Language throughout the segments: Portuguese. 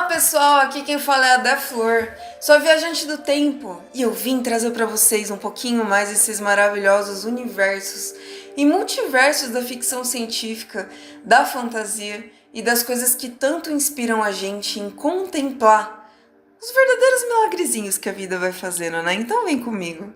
Pessoal, aqui quem fala é a Dé Flor, sou viajante do tempo e eu vim trazer para vocês um pouquinho mais desses maravilhosos universos e multiversos da ficção científica, da fantasia e das coisas que tanto inspiram a gente em contemplar os verdadeiros milagrezinhos que a vida vai fazendo, né? Então vem comigo.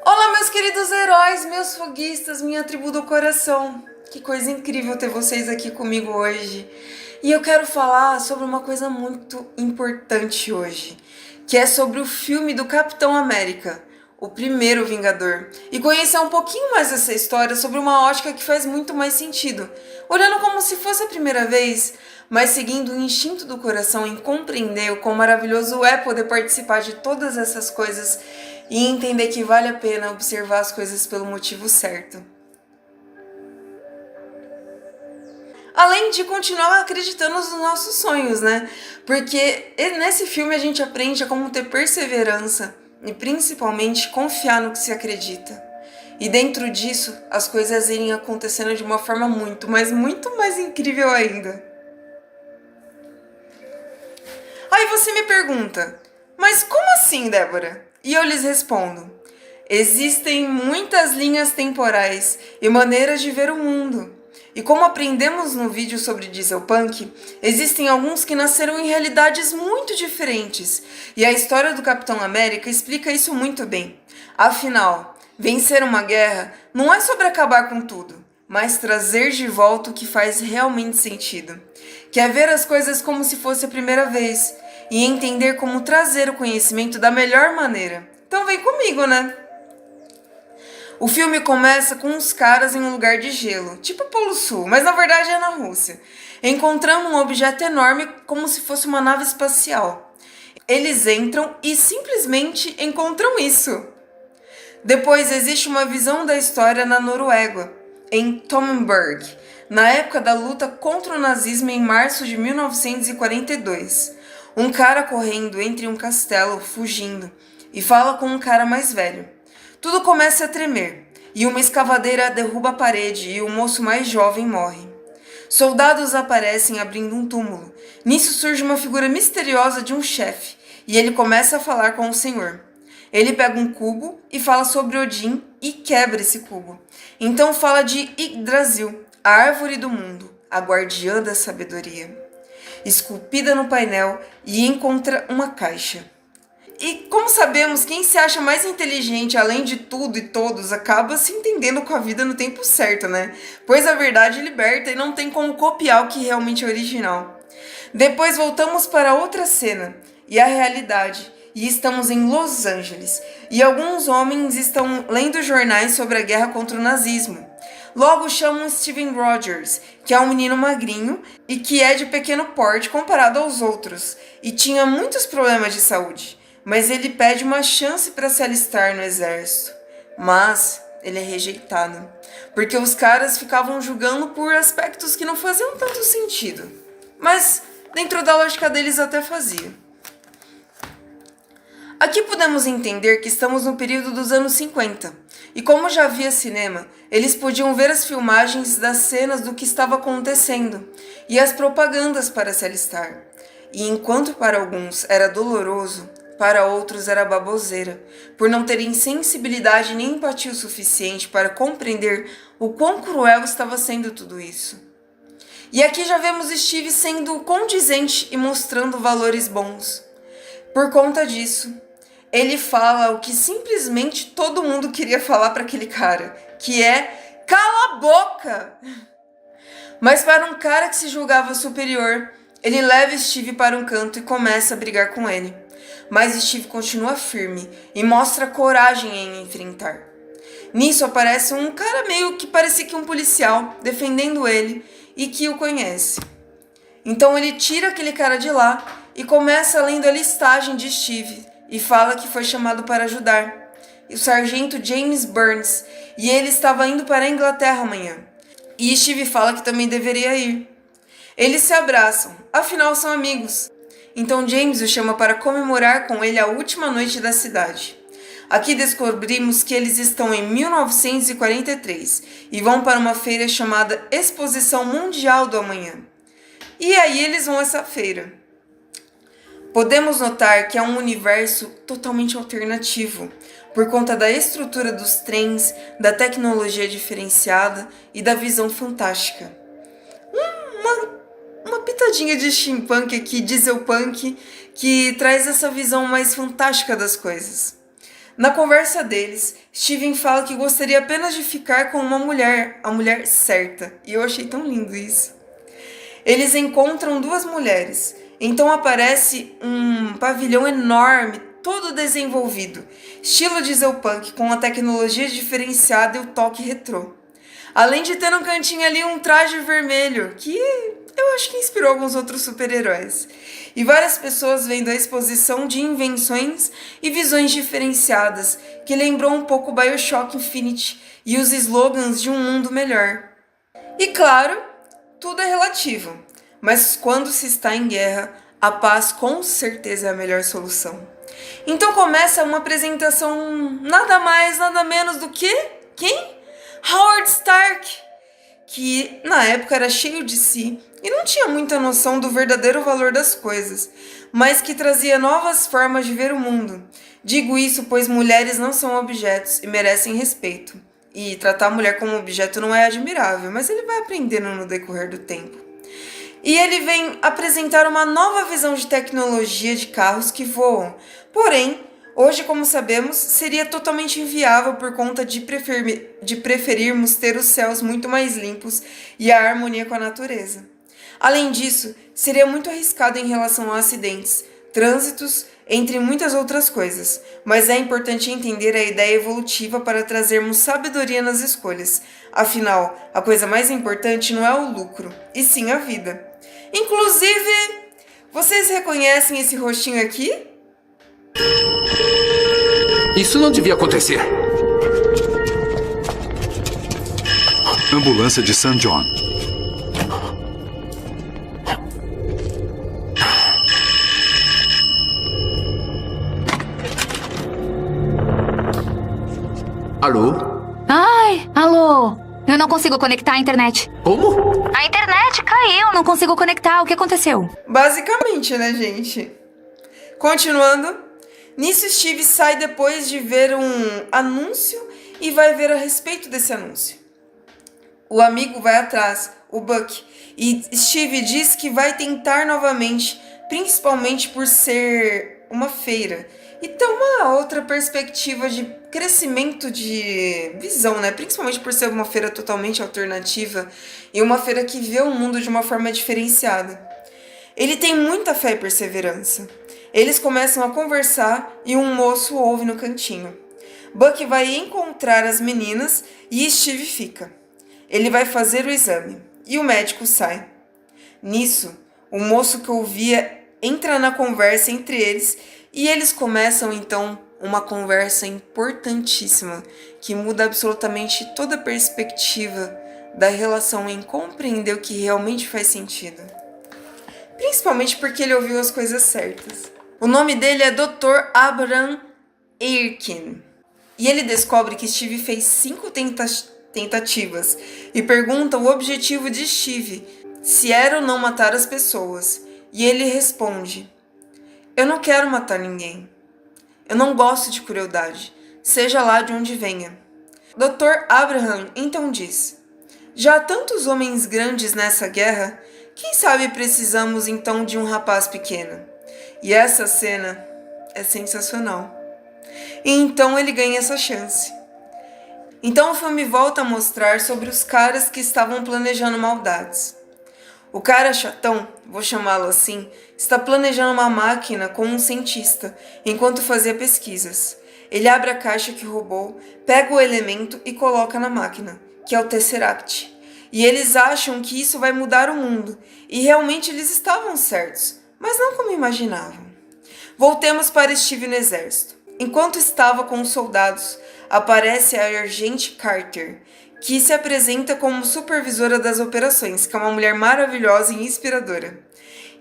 Olá, meus queridos heróis, meus foguistas, minha tribo do coração. Que coisa incrível ter vocês aqui comigo hoje. E eu quero falar sobre uma coisa muito importante hoje, que é sobre o filme do Capitão América, o primeiro Vingador, e conhecer um pouquinho mais dessa história sobre uma ótica que faz muito mais sentido, olhando como se fosse a primeira vez, mas seguindo o instinto do coração em compreender o quão maravilhoso é poder participar de todas essas coisas e entender que vale a pena observar as coisas pelo motivo certo. Além de continuar acreditando nos nossos sonhos, né? Porque nesse filme a gente aprende a como ter perseverança e principalmente confiar no que se acredita. E dentro disso, as coisas irem acontecendo de uma forma muito, mas muito mais incrível ainda. Aí você me pergunta, mas como assim, Débora? E eu lhes respondo, existem muitas linhas temporais e maneiras de ver o mundo. E como aprendemos no vídeo sobre Dieselpunk, existem alguns que nasceram em realidades muito diferentes. E a história do Capitão América explica isso muito bem. Afinal, vencer uma guerra não é sobre acabar com tudo, mas trazer de volta o que faz realmente sentido. Que é ver as coisas como se fosse a primeira vez e entender como trazer o conhecimento da melhor maneira. Então vem comigo, né? O filme começa com uns caras em um lugar de gelo, tipo Polo Sul, mas na verdade é na Rússia, encontrando um objeto enorme como se fosse uma nave espacial. Eles entram e simplesmente encontram isso. Depois existe uma visão da história na Noruega, em Tommenburg, na época da luta contra o nazismo em março de 1942. Um cara correndo entre um castelo, fugindo, e fala com um cara mais velho. Tudo começa a tremer, e uma escavadeira derruba a parede e o moço mais jovem morre. Soldados aparecem abrindo um túmulo. Nisso surge uma figura misteriosa de um chefe, e ele começa a falar com o senhor. Ele pega um cubo e fala sobre Odin e quebra esse cubo. Então fala de Yggdrasil, a árvore do mundo, a guardiã da sabedoria. Esculpida no painel e encontra uma caixa. E como sabemos, quem se acha mais inteligente além de tudo e todos acaba se entendendo com a vida no tempo certo, né? Pois a verdade liberta e não tem como copiar o que realmente é original. Depois voltamos para outra cena e a realidade. E estamos em Los Angeles. E alguns homens estão lendo jornais sobre a guerra contra o nazismo. Logo chamam Steven Rogers, que é um menino magrinho e que é de pequeno porte comparado aos outros, e tinha muitos problemas de saúde. Mas ele pede uma chance para se alistar no exército. Mas ele é rejeitado, porque os caras ficavam julgando por aspectos que não faziam tanto sentido. Mas dentro da lógica deles até fazia. Aqui podemos entender que estamos no período dos anos 50, e como já havia cinema, eles podiam ver as filmagens das cenas do que estava acontecendo e as propagandas para se alistar. E enquanto para alguns era doloroso, para outros era baboseira, por não terem sensibilidade nem empatia o suficiente para compreender o quão cruel estava sendo tudo isso. E aqui já vemos Steve sendo condizente e mostrando valores bons. Por conta disso, ele fala o que simplesmente todo mundo queria falar para aquele cara, que é cala a boca! Mas para um cara que se julgava superior, ele leva Steve para um canto e começa a brigar com ele. Mas Steve continua firme e mostra coragem em enfrentar. Nisso aparece um cara meio que parecia que um policial defendendo ele e que o conhece. Então ele tira aquele cara de lá e começa lendo a listagem de Steve e fala que foi chamado para ajudar. E o sargento James Burns, e ele estava indo para a Inglaterra amanhã. E Steve fala que também deveria ir. Eles se abraçam, afinal são amigos. Então James o chama para comemorar com ele a última noite da cidade. Aqui descobrimos que eles estão em 1943 e vão para uma feira chamada Exposição Mundial do Amanhã. E aí eles vão a essa feira. Podemos notar que é um universo totalmente alternativo, por conta da estrutura dos trens, da tecnologia diferenciada e da visão fantástica. Uma pitadinha de steampunk aqui, dieselpunk, que traz essa visão mais fantástica das coisas. Na conversa deles, Steven fala que gostaria apenas de ficar com uma mulher, a mulher certa, e eu achei tão lindo isso. Eles encontram duas mulheres, então aparece um pavilhão enorme, todo desenvolvido, estilo dieselpunk, com a tecnologia diferenciada e o toque retrô. Além de ter um cantinho ali um traje vermelho, que eu acho que inspirou alguns outros super-heróis. E várias pessoas vendo a exposição de invenções e visões diferenciadas, que lembrou um pouco BioShock Infinite e os slogans de um mundo melhor. E claro, tudo é relativo, mas quando se está em guerra, a paz com certeza é a melhor solução. Então começa uma apresentação nada mais, nada menos do que... quem? Howard Stark! Que na época era cheio de si e não tinha muita noção do verdadeiro valor das coisas, mas que trazia novas formas de ver o mundo. Digo isso pois mulheres não são objetos e merecem respeito. E tratar a mulher como objeto não é admirável, mas ele vai aprendendo no decorrer do tempo. E ele vem apresentar uma nova visão de tecnologia de carros que voam. Porém, hoje, como sabemos, seria totalmente inviável por conta de preferirmos ter os céus muito mais limpos e a harmonia com a natureza. Além disso, seria muito arriscado em relação a acidentes, trânsitos, entre muitas outras coisas, mas é importante entender a ideia evolutiva para trazermos sabedoria nas escolhas. Afinal, a coisa mais importante não é o lucro, e sim a vida. Inclusive, vocês reconhecem esse rostinho aqui? Isso não devia acontecer. Ambulância de St. John. Alô? Ai, alô. Eu não consigo conectar a internet. Como? A internet caiu, não consigo conectar. O que aconteceu? Basicamente, né, gente? Continuando, nisso Steve sai depois de ver um anúncio e vai ver a respeito desse anúncio. O amigo vai atrás, o Buck, e Steve diz que vai tentar novamente, principalmente por ser uma feira e ter uma outra perspectiva de crescimento de visão, né? Principalmente por ser uma feira totalmente alternativa e uma feira que vê o mundo de uma forma diferenciada. Ele tem muita fé e perseverança. Eles começam a conversar e um moço ouve no cantinho. Buck vai encontrar as meninas e Steve fica. Ele vai fazer o exame e o médico sai. Nisso, o moço que ouvia entra na conversa entre eles e eles começam então uma conversa importantíssima que muda absolutamente toda a perspectiva da relação em compreender o que realmente faz sentido. Principalmente porque ele ouviu as coisas certas. O nome dele é Dr. Abraham Erkin. E ele descobre que Steve fez 5 tentativas e pergunta o objetivo de Steve, se era ou não matar as pessoas. E ele responde: eu não quero matar ninguém. Eu não gosto de crueldade, seja lá de onde venha. Dr. Abraham então diz: já há tantos homens grandes nessa guerra, quem sabe precisamos então de um rapaz pequeno. E essa cena é sensacional. E então ele ganha essa chance. Então o filme volta a mostrar sobre os caras que estavam planejando maldades. O cara chatão, vou chamá-lo assim, está planejando uma máquina com um cientista, enquanto fazia pesquisas. Ele abre a caixa que roubou, pega o elemento e coloca na máquina, que é o Tesseract. E eles acham que isso vai mudar o mundo, e realmente eles estavam certos, mas não como imaginavam. Voltemos para Steve no exército. Enquanto estava com os soldados, aparece a Agente Carter, que se apresenta como supervisora das operações, que é uma mulher maravilhosa e inspiradora.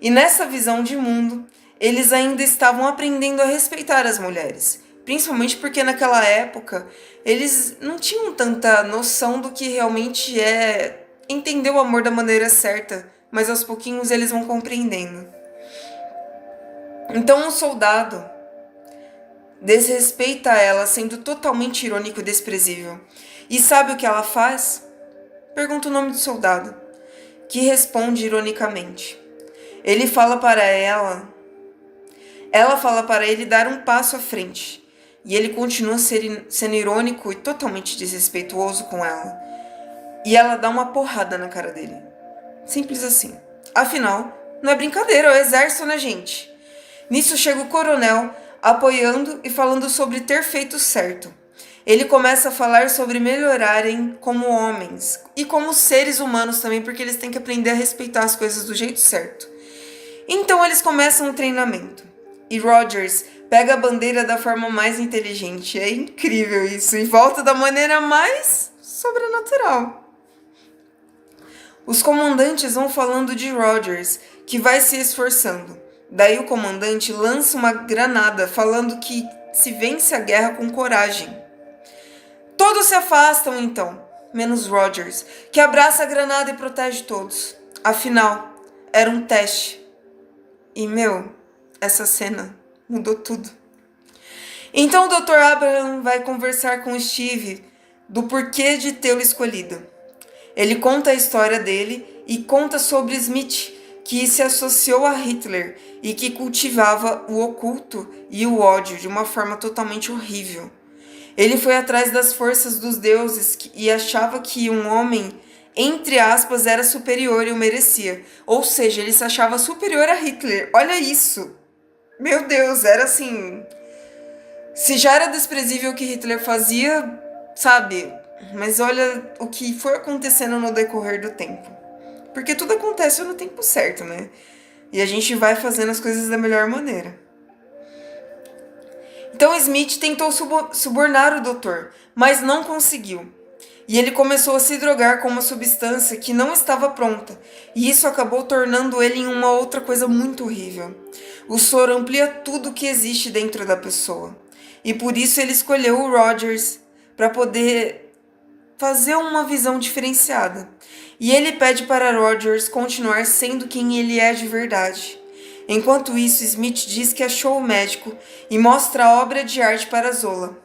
E nessa visão de mundo, eles ainda estavam aprendendo a respeitar as mulheres. Principalmente porque naquela época eles não tinham tanta noção do que realmente é entender o amor da maneira certa, mas aos pouquinhos eles vão compreendendo. Então um soldado desrespeita ela, sendo totalmente irônico e desprezível. E sabe o que ela faz? Pergunta o nome do soldado, que responde ironicamente. Ele fala para ela fala para ele dar um passo à frente. E ele continua sendo irônico e totalmente desrespeituoso com ela. E ela dá uma porrada na cara dele. Simples assim. Afinal, não é brincadeira, é o exército, né, gente? Nisso chega o coronel, apoiando e falando sobre ter feito certo. Ele começa a falar sobre melhorarem como homens e como seres humanos também, porque eles têm que aprender a respeitar as coisas do jeito certo. Então eles começam o treinamento. E Rogers pega a bandeira da forma mais inteligente. É incrível isso. E volta da maneira mais sobrenatural. Os comandantes vão falando de Rogers, que vai se esforçando. Daí o comandante lança uma granada, falando que se vence a guerra com coragem. Todos se afastam então, menos Rogers, que abraça a granada e protege todos. Afinal, era um teste. E, essa cena mudou tudo. Então o Dr. Abraham vai conversar com Steve do porquê de tê-lo escolhido. Ele conta a história dele e conta sobre Smith, que se associou a Hitler e que cultivava o oculto e o ódio de uma forma totalmente horrível. Ele foi atrás das forças dos deuses e achava que um homem, entre aspas, era superior e o merecia. Ou seja, ele se achava superior a Hitler. Olha isso! Meu Deus, era assim... Se já era desprezível o que Hitler fazia, sabe? Mas olha o que foi acontecendo no decorrer do tempo. Porque tudo acontece no tempo certo, né? E a gente vai fazendo as coisas da melhor maneira. Então Smith tentou subornar o doutor, mas não conseguiu. E ele começou a se drogar com uma substância que não estava pronta, e isso acabou tornando ele em uma outra coisa muito horrível. O soro amplia tudo que existe dentro da pessoa, e por isso ele escolheu o Rogers para poder fazer uma visão diferenciada. E ele pede para Rogers continuar sendo quem ele é de verdade. Enquanto isso, Smith diz que achou o médico e mostra a obra de arte para Zola.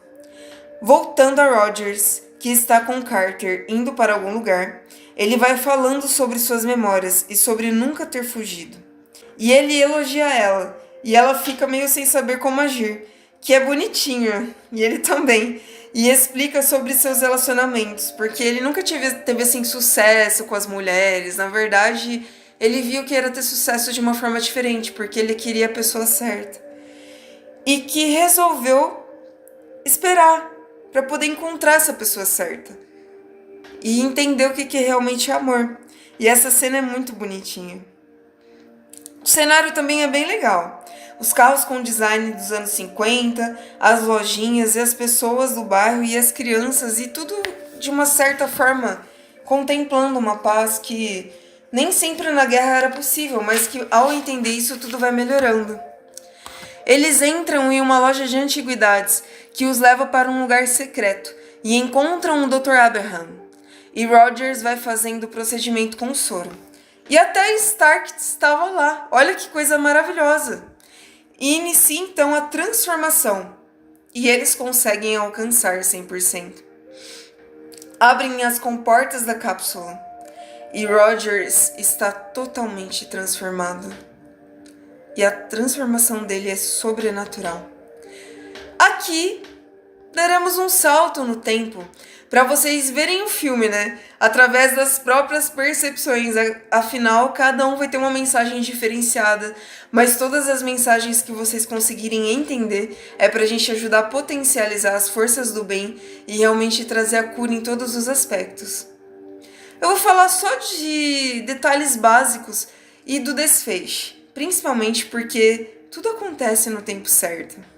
Voltando a Rogers, que está com Carter indo para algum lugar, ele vai falando sobre suas memórias e sobre nunca ter fugido. E ele elogia ela, e ela fica meio sem saber como agir, que é bonitinho, e ele também, e explica sobre seus relacionamentos, porque ele nunca teve assim, sucesso com as mulheres. Na verdade, ele viu que era ter sucesso de uma forma diferente, porque ele queria a pessoa certa. E que resolveu esperar para poder encontrar essa pessoa certa. E entender o que realmente é amor. E essa cena é muito bonitinha. O cenário também é bem legal. Os carros com design dos anos 50, as lojinhas e as pessoas do bairro e as crianças, e tudo de uma certa forma contemplando uma paz que nem sempre na guerra era possível, mas que ao entender isso tudo vai melhorando. Eles entram em uma loja de antiguidades que os leva para um lugar secreto e encontram o Dr. Abraham. E Rogers vai fazendo o procedimento com o soro. E até Stark estava lá. Olha que coisa maravilhosa. E inicia então a transformação. E eles conseguem alcançar 100%. Abrem as comportas da cápsula. E Rogers está totalmente transformado. E a transformação dele é sobrenatural. Aqui, daremos um salto no tempo para vocês verem o filme, né? Através das próprias percepções. Afinal, cada um vai ter uma mensagem diferenciada, mas todas as mensagens que vocês conseguirem entender é para a gente ajudar a potencializar as forças do bem e realmente trazer a cura em todos os aspectos. Eu vou falar só de detalhes básicos e do desfecho, principalmente porque tudo acontece no tempo certo.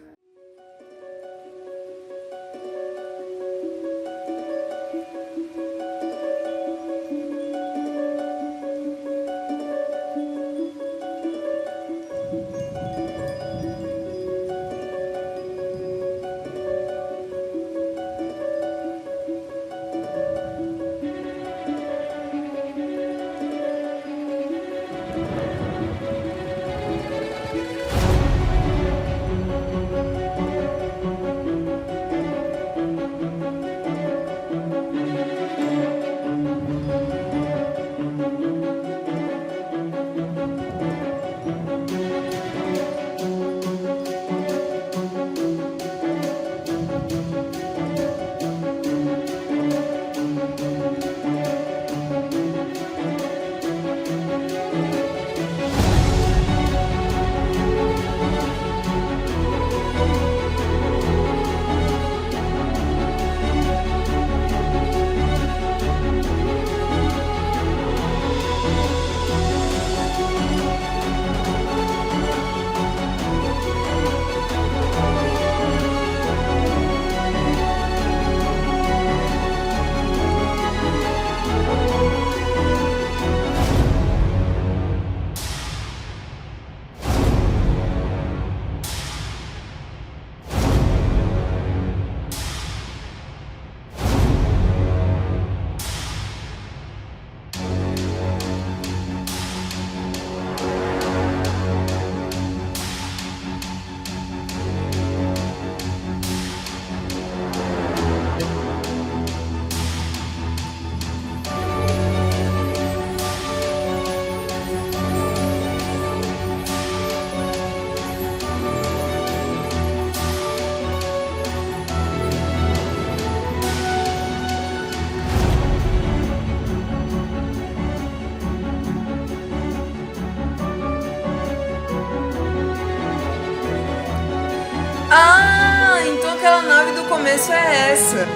aquela nave do começo é essa.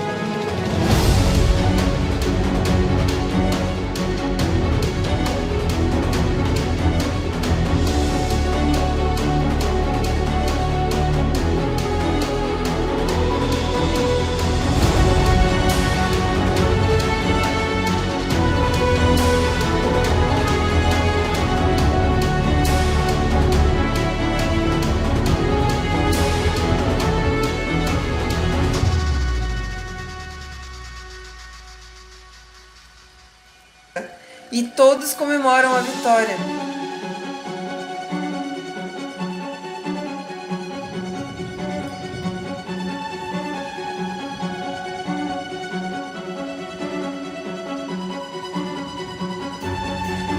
E todos comemoram a vitória.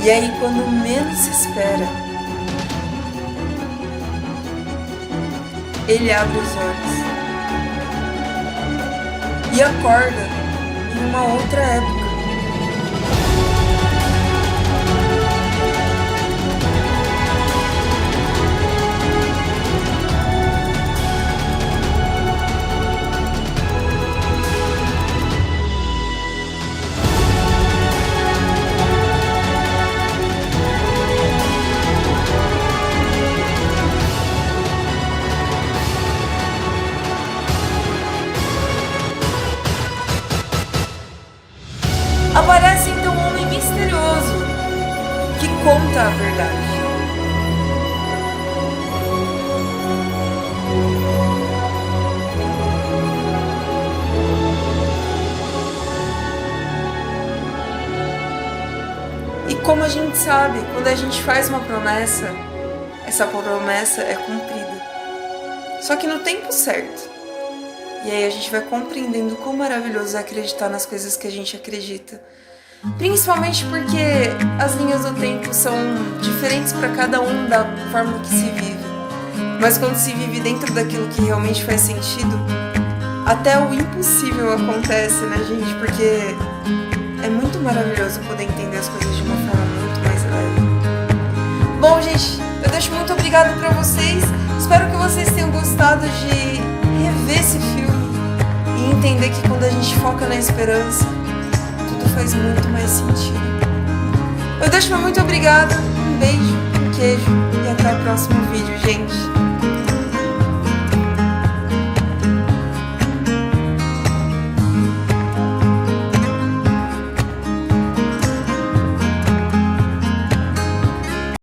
E aí, quando menos se espera, ele abre os olhos e acorda em uma outra época. Aparece então um homem misterioso que conta a verdade. E como a gente sabe, quando a gente faz uma promessa, essa promessa é cumprida. Só que no tempo certo. E aí a gente vai compreendendo quão maravilhoso é acreditar nas coisas que a gente acredita. Principalmente porque as linhas do tempo são diferentes para cada um da forma que se vive. Mas quando se vive dentro daquilo que realmente faz sentido, até o impossível acontece, né, gente? Porque é muito maravilhoso poder entender as coisas de uma forma muito mais leve. Bom, gente, eu deixo muito obrigado para vocês. Espero que vocês tenham gostado de rever esse filme e entender que quando a gente foca na esperança, tudo faz muito mais sentido. Eu deixo meu muito obrigada, um beijo, um queijo e até o próximo vídeo, gente.